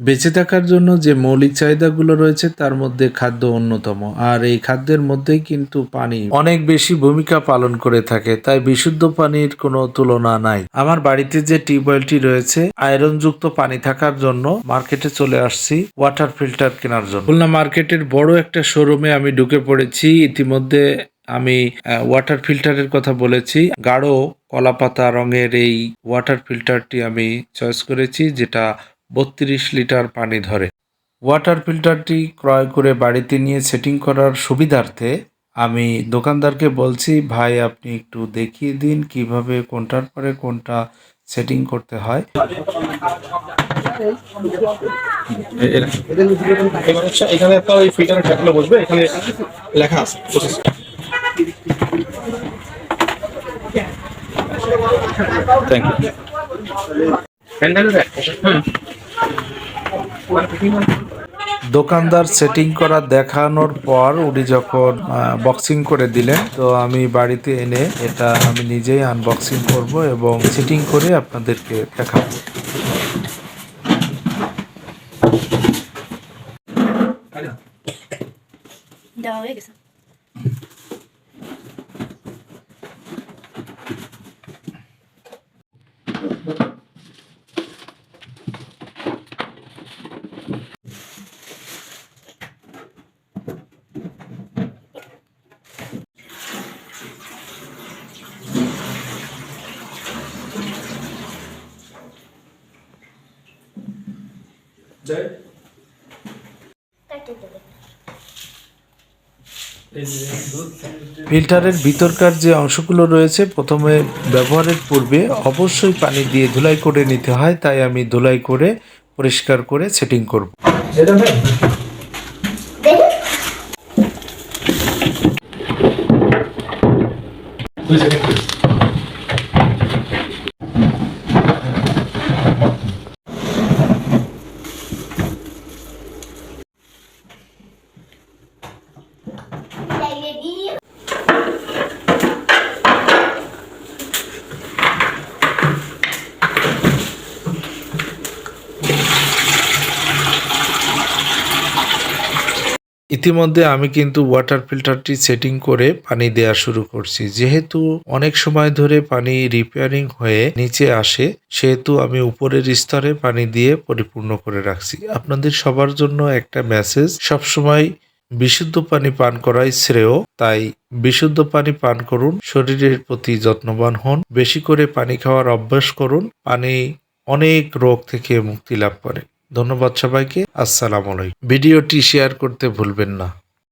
বেঁচে থাকার জন্য যে মৌলিক চাহিদাগুলো রয়েছে তার মধ্যে খাদ্য অন্যতম। আর এই খাদ্যের মধ্যেই কিন্তু পানি অনেক বেশি ভূমিকা পালন করে থাকে, তাই বিশুদ্ধ পানির কোনো তুলনা নাই। আমার বাড়িতে যে টিউবওয়েলটি রয়েছে আয়রনযুক্ত পানি থাকার জন্য মার্কেটে চলে আসছি ওয়াটার ফিল্টার কেনার জন্য। খুলনা মার্কেটের বড় একটা শোরুমে আমি ঢুকে পড়েছি। ইতিমধ্যে আমি ওয়াটার ফিল্টারের কথা বলেছি। গাঢ় কলাপাতা রঙের এই ওয়াটার ফিল্টারটি আমি চয়েস করেছি, যেটা ৩২ লিটার পানি ধরে। ওয়াটার ফিল্টারটি ক্রয় করে বাড়িতে নিয়ে সেটিং করার সুবিধার্থে আমি দোকানদারকে বলছি, ভাই আপনি একটু দেখিয়ে দিন কিভাবে কোনটার পরে কোনটা সেটিং করতে হয়। এবার হচ্ছে এখানে একটা ওই ফিল্টারের ট্যাপগুলো বসবে, এখানে লেখা আছে থ্যাংক ইউ। দোকানদার সেটিং করা দেখানোর পর উনি যখন বক্সিং করে দিলেন, তো আমি বাড়িতে এনে এটা আমি নিজেই আনবক্সিং করব এবং সেটিং করে আপনাদেরকে দেখাবো। দেওয়া হয়ে গেছে। ফিল্টারের ভিতরকার যে অংশগুলো রয়েছে প্রথমে ব্যবহারের পূর্বে অবশ্যই পানি দিয়ে ধুলাই করে নিতে হয়, তাই আমি ধুলাই করে পরিষ্কার করে সেটিং করব। ইতিমধ্যে আমি কিন্তু ওয়াটার ফিল্টারটি সেটিং করে পানি দেওয়া শুরু করছি। যেহেতু অনেক সময় ধরে পানি রিপেয়ারিং হয়ে নিচে আসে, সেহেতু আমি উপরের স্তরে পানি দিয়ে পরিপূর্ণ করে রাখছি। আপনাদের সবার জন্য একটা মেসেজ, সবসময় বিশুদ্ধ পানি পান করাই শ্রেয়। তাই বিশুদ্ধ পানি পান করুন, শরীরের প্রতি যত্নবান হন, বেশি করে পানি খাওয়ার অভ্যাস করুন। পানি অনেক রোগ থেকে মুক্তি লাভ করে। ধন্যবাদ সবাইকে। আসসালামু আলাইকুম। ভিডিওটি শেয়ার করতে ভুলবেন না।